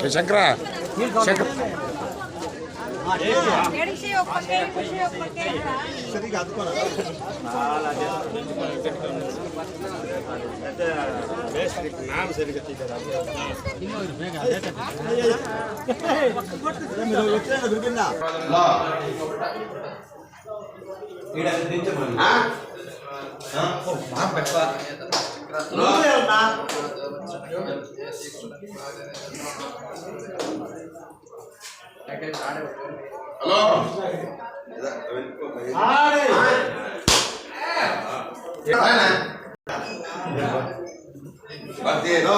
శంకర नाम sir hello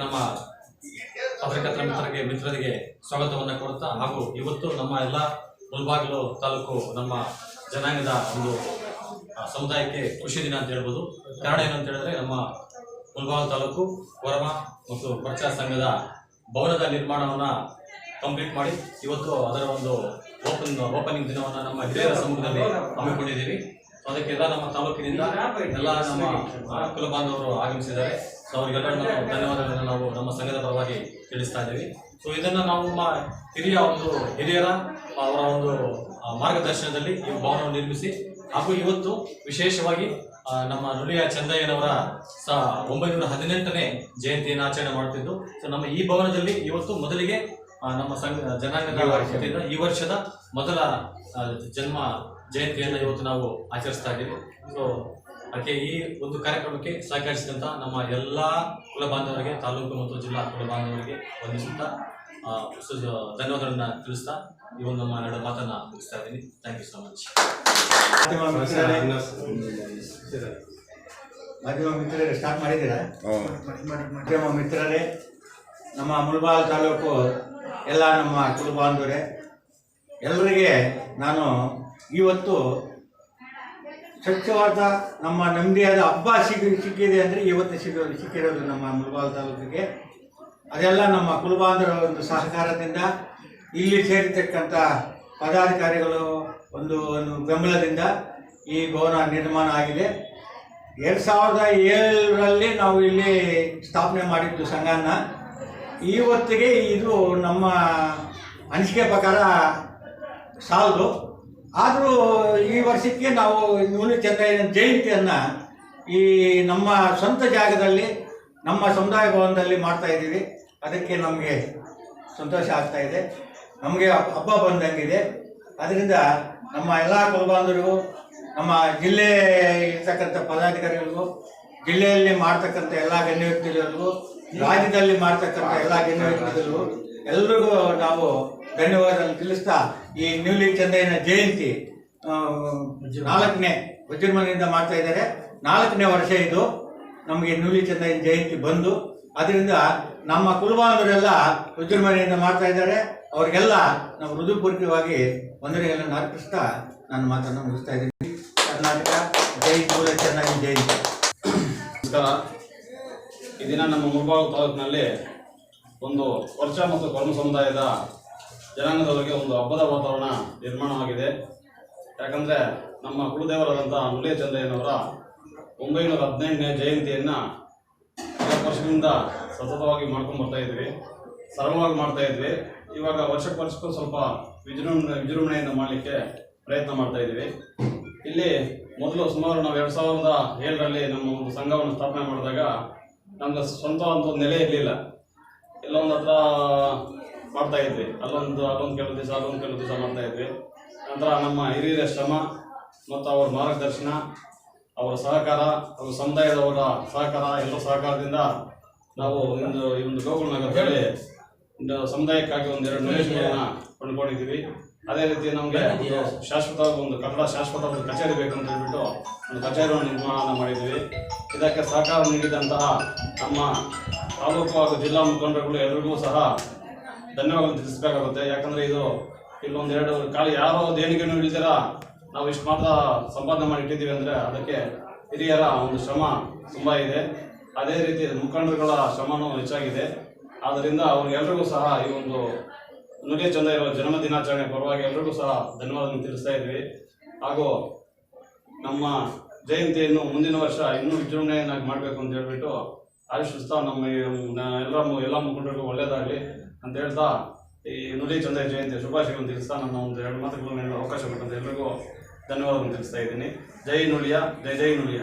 ನಮ್ಮ ಪತ್ರಕರ್ತರ ಮಿತ್ರರಿಗೆ ಸ್ವಾಗತವನ್ನು ಕೊಡುತ್ತಾ ಹಾಗೂ ಇವತ್ತು ನಮ್ಮ ಎಲ್ಲ ಮುಳಬಾಗಿಲು ತಾಲೂಕು ನಮ್ಮ ಜನಾಂಗದ ಒಂದು ಸಮುದಾಯಕ್ಕೆ ಖುಷಿ ದಿನ ಅಂತ ಹೇಳ್ಬೋದು. ಕಾರಣ ಏನಂತ ಹೇಳಿದ್ರೆ ನಮ್ಮ ಮುಳಬಾಗಿಲು ತಾಲೂಕು ಕೊರಮ ಮತ್ತು ಪ್ರಚಾರ ಸಂಘದ ಭವನದ ನಿರ್ಮಾಣವನ್ನು ಕಂಪ್ಲೀಟ್ ಮಾಡಿ ಇವತ್ತು ಅದರ ಒಂದು ಓಪನಿಂಗ್ ದಿನವನ್ನು ನಮ್ಮ ಹಿರಿಯರ ಸಮ್ಮುಖದಲ್ಲಿ ಹಮ್ಮಿಕೊಂಡಿದ್ದೀವಿ. ಅದಕ್ಕೆಲ್ಲ ನಮ್ಮ ತಾಲೂಕಿನಿಂದ ಎಲ್ಲ ನಮ್ಮ ಕುಲ ಬಾಂಧವರು ಆಗಮಿಸಿದ್ದಾರೆ. ಸೊ ಅವರಿಗೆಲ್ಲ ಧನ್ಯವಾದಗಳನ್ನು ನಾವು ನಮ್ಮ ಸಂಘದ ಪರವಾಗಿ ತಿಳಿಸ್ತಾ ಇದ್ದೀವಿ. ಸೊ ಇದನ್ನು ನಾವು ನಮ್ಮ ಹಿರಿಯರ ಅವರ ಒಂದು ಮಾರ್ಗದರ್ಶನದಲ್ಲಿ ಈ ಭವನವನ್ನು ನಿರ್ಮಿಸಿ ಹಾಗೂ ಇವತ್ತು ವಿಶೇಷವಾಗಿ ನಮ್ಮ ನುಲಿಯ ಚಂದಯ್ಯನವರ 918ನೇ ಜಯಂತಿಯನ್ನು ಆಚರಣೆ ಮಾಡುತ್ತಿದ್ದು. ಸೊ ನಮ್ಮ ಈ ಭವನದಲ್ಲಿ ಇವತ್ತು ಮೊದಲಿಗೆ ನಮ್ಮ ಜನಾಂಗದ ವತಿಯಿಂದ ಈ ವರ್ಷದ ಮೊದಲ ಜನ್ಮ ಜಯಂತಿಯನ್ನು ಇವತ್ತು ನಾವು ಆಚರಿಸ್ತಾ ಇದ್ದೀವಿ. ಸೊ ಅದಕ್ಕೆ ಈ ಒಂದು ಕಾರ್ಯಕ್ರಮಕ್ಕೆ ಸಹಕರಿಸಿದಂಥ ನಮ್ಮ ಎಲ್ಲ ಕುಲ ಬಾಂಧವರಿಗೆ, ತಾಲೂಕು ಮತ್ತು ಜಿಲ್ಲಾ ಕುಲ ಬಾಂಧವರಿಗೆ ವಂದಿಸುತ್ತಾ ಧನ್ಯವಾದಗಳನ್ನು ತಿಳಿಸ್ತಾ ಈ ಒಂದು ನಮ್ಮ ಎರಡು ಮಾತನ್ನು ಮುಗಿಸ್ತಾ ಇದ್ದೀನಿ. Thank you so much. ಮಾಧ್ಯಮ ಮಿತ್ರರೇ ಸ್ಟಾರ್ಟ್ ಮಾಡಿದ್ದೀರಾ? ಮಾಧ್ಯಮ ಮಿತ್ರರೇ, ನಮ್ಮ ಮುಳಬಾಗಿಲು ತಾಲೂಕು ಎಲ್ಲ ನಮ್ಮ ಕುಲ ಬಾಂಧವರೇ, ಎಲ್ಲರಿಗೆ ನಾನು ಇವತ್ತು ಸ್ವಚ್ಛವಾದ ನಮ್ಮ ನೆಮ್ಮದಿಯಾದ ಹಬ್ಬ ಸಿಕ್ಕಿದೆ ಅಂದರೆ ಇವತ್ತು ಸಿಕ್ಕಿರೋದು ನಮ್ಮ ಮುಳಬಾಗಿಲು ತಾಲೂಕಿಗೆ. ಅದೆಲ್ಲ ನಮ್ಮ ಕುಲ ಬಾಂಧವರ ಒಂದು ಸಹಕಾರದಿಂದ, ಇಲ್ಲಿ ಸೇರಿರ್ತಕ್ಕಂಥ ಪದಾಧಿಕಾರಿಗಳು ಒಂದು ಬೆಂಬಲದಿಂದ ಈ ಭವನ ನಿರ್ಮಾಣ ಆಗಿದೆ. 2007ರಲ್ಲಿ ನಾವು ಇಲ್ಲಿ ಸ್ಥಾಪನೆ ಮಾಡಿದ್ದು ಸಂಘನ. ಇವತ್ತಿಗೆ ಇದು ನಮ್ಮ ಅನಿಸಿಕೆ ಪ್ರಕಾರ ಸಾಲದು. ಆದರೂ ಈ ವರ್ಷಕ್ಕೆ ನಾವು ನುಲಿ ಚಂದಯ್ಯನ ಜಯಂತಿಯನ್ನು ಈ ನಮ್ಮ ಸ್ವಂತ ಜಾಗದಲ್ಲಿ ನಮ್ಮ ಸಮುದಾಯ ಭವನದಲ್ಲಿ ಮಾಡ್ತಾಯಿದ್ದೀವಿ. ಅದಕ್ಕೆ ನಮಗೆ ಸಂತೋಷ ಆಗ್ತಾಯಿದೆ, ನಮಗೆ ಹಬ್ಬ ಬಂದಂಗಿದೆ. ಅದರಿಂದ ನಮ್ಮ ಎಲ್ಲ ಕುಲಬಾಂಧವರಿಗೂ, ನಮ್ಮ ಜಿಲ್ಲೆ ಇರ್ತಕ್ಕಂಥ ಪದಾಧಿಕಾರಿಗಳಿಗೂ, ಜಿಲ್ಲೆಯಲ್ಲಿ ಮಾಡ್ತಕ್ಕಂಥ ಎಲ್ಲ ಗಣ್ಯ ವ್ಯಕ್ತಿಗಳಿಗೂ, ರಾಜ್ಯದಲ್ಲಿ ಮಾಡ್ತಕ್ಕಂಥ ಎಲ್ಲ ಗಣ್ಯ ವ್ಯಕ್ತಿಗಳಿಗೂ ಎಲ್ರಿಗೂ ನಾವು ಧನ್ಯವಾದಗಳನ್ನು ತಿಳಿಸ್ತಾ, ಈ ನುಲಿ ಚಂದಯ್ಯನ ಜಯಂತಿ 4ನೇ ವಿಜೃಂಭಣೆಯಿಂದ ಮಾಡ್ತಾ ಇದ್ದಾರೆ. 4ನೇ ವರ್ಷ ಇದು ನಮಗೆ ನುಲಿ ಚಂದಯ್ಯನ ಜಯಂತಿ ಬಂದು. ಅದರಿಂದ ನಮ್ಮ ಕುಲಬಾಂಧವರೆಲ್ಲ ವಿಜೃಂಭಣೆಯಿಂದ ಮಾಡ್ತಾ ಇದ್ದಾರೆ. ಅವರಿಗೆಲ್ಲ ನಾವು ಹೃದಯಪೂರ್ವಕವಾಗಿ ವಂದನೆಗಳನ್ನು ಅರ್ಪಿಸ್ತಾ ನನ್ನ ಮಾತನ್ನು ಮುಗಿಸ್ತಾ ಇದ್ದೀನಿ. ಕರ್ನಾಟಕ ಜೈ ನುಲಿ ಚಂದಯ್ಯನ ಜಯಂತಿ. ನಮಸ್ಕಾರ. ಈ ದಿನ ನಮ್ಮ ಮುಳಬಾಗಿಲು ತಾಲೂಕಿನಲ್ಲಿ ಒಂದು ವರ್ಷ ಮತ್ತು ಕೊರಮ ಸಮುದಾಯದ ಜನಾಂಗದವರಿಗೆ ಒಂದು ಹಬ್ಬದ ವಾತಾವರಣ ನಿರ್ಮಾಣವಾಗಿದೆ. ಯಾಕಂದರೆ ನಮ್ಮ ಕುಲದೇವರಾದಂಥ ನುಲಿಯ ಚಂದಯ್ಯನವರ 918ನೇ ಜಯಂತಿಯನ್ನು 4 ವರ್ಷದಿಂದ ಸತತವಾಗಿ ಮಾಡ್ಕೊಂಡು ಬರ್ತಾ ಇದ್ವಿ, ಸರಳವಾಗಿ ಮಾಡ್ತಾ ಇದ್ವಿ. ಇವಾಗ ವರ್ಷಕ್ಕೂ ಸ್ವಲ್ಪ ವಿಜೃಂಭಣೆಯಿಂದ ಮಾಡಲಿಕ್ಕೆ ಪ್ರಯತ್ನ ಮಾಡ್ತಾ ಇದ್ವಿ. ಇಲ್ಲಿ ಮೊದಲು ಸುಮಾರು ನಾವು 2007ರಲ್ಲಿ ನಮ್ಮ ಒಂದು ಸಂಘವನ್ನು ಸ್ಥಾಪನೆ ಮಾಡಿದಾಗ ನಮ್ಗೆ ಸ್ವಂತ ಒಂದು ನೆಲೆ ಇರಲಿಲ್ಲ. ಎಲ್ಲ ಒಂದು ಹತ್ರ ಮಾಡ್ತಾ ಇದ್ವಿ, ಅಲ್ಲೊಂದು ಕೆಲವು ದಿವಸ ಮಾಡ್ತಾ ಇದ್ವಿ. ನಂತರ ನಮ್ಮ ಹಿರಿಯರ ಶ್ರಮ ಮತ್ತು ಅವರ ಮಾರ್ಗದರ್ಶನ, ಅವರ ಸಹಕಾರ, ಅವರ ಸಮುದಾಯದವರ ಸಹಕಾರ, ಎಲ್ಲ ಸಹಕಾರದಿಂದ ನಾವು ಈ ಒಂದು ಗೋಕುಲ ನಗರದಲ್ಲಿ ಸಮುದಾಯಕ್ಕಾಗಿ 2 ನಿವೇಶನಗಳನ್ನು ಕೊಂಡ್ಕೊಂಡಿದ್ದೀವಿ. ಅದೇ ರೀತಿ ನಮಗೆ ಒಂದು ಶಾಶ್ವತ ಒಂದು ಕಚೇರಿ ಬೇಕಂತ ಹೇಳ್ಬಿಟ್ಟು ಒಂದು ಕಚೇರಿಯನ್ನು ನಿರ್ಮಾಣ ಮಾಡಿದ್ದೀವಿ. ಇದಕ್ಕೆ ಸಹಕಾರ ನೀಡಿದಂತಹ ನಮ್ಮ ತಾಲೂಕು ಹಾಗೂ ಜಿಲ್ಲಾ ಮುಖಂಡರುಗಳು ಎಲ್ಲರಿಗೂ ಸಹ ಧನ್ಯವಾದ ತಿಳಿಸ್ಬೇಕಾಗುತ್ತೆ. ಯಾಕಂದರೆ ಇಲ್ಲೊಂದೆರಡು ಕಾಲ ಯಾರೋ ದೇಣಿಗೆನೂ ಇಲ್ದಿರ ನಾವು ಇಷ್ಟು ಮಾತ್ರ ಸಂಪಾದನೆ ಮಾಡಿ ಇಟ್ಟಿದ್ದೀವಿ ಅಂದರೆ ಅದಕ್ಕೆ ಹಿರಿಯರ ಒಂದು ಶ್ರಮ ತುಂಬ ಇದೆ. ಅದೇ ರೀತಿ ಮುಖಂಡರುಗಳ ಶ್ರಮನೂ ಹೆಚ್ಚಾಗಿದೆ. ಆದ್ದರಿಂದ ಅವ್ರಿಗೆಲ್ರಿಗೂ ಸಹ ಈ ಒಂದು ನುಡಿಯ ಚಂದ ಇರೋ ಜನ್ಮ ದಿನಾಚರಣೆ ಪರವಾಗಿ ಎಲ್ರಿಗೂ ಸಹ ಧನ್ಯವಾದ ತಿಳಿಸ್ತಾ ಇದ್ವಿ. ಹಾಗೂ ನಮ್ಮ ಜಯಂತಿಯನ್ನು ಮುಂದಿನ ವರ್ಷ ಇನ್ನೂ ವಿಜೃಂಭಣೆಯನ್ನಾಗಿ ಮಾಡಬೇಕು ಅಂತ ಹೇಳ್ಬಿಟ್ಟು ಆಶಿಸ್ತಾ ಎಲ್ಲ ಮುಖಂಡರಿಗೂ ಒಳ್ಳೆಯದಾಗಲಿ ಅಂತ ಹೇಳ್ತಾ ಈ ನುಡಿ ಚಂದ ಜಯಂತಿ ಶುಭಾಶಯಗಳನ್ನು ತಿಳಿಸ್ತಾ ನನ್ನ ಒಂದು 2 ಮಾತುಗಳನ್ನು ಹೇಳಲು ಅವಕಾಶ ಕೊಟ್ಟಂತ ಎಲ್ರಿಗೂ ಧನ್ಯವಾದವನ್ನು ತಿಳಿಸ್ತಾ ಇದ್ದೀನಿ. ಜೈ ನುಡಿಯ, ಜೈ ಜೈ ನುಡಿಯ.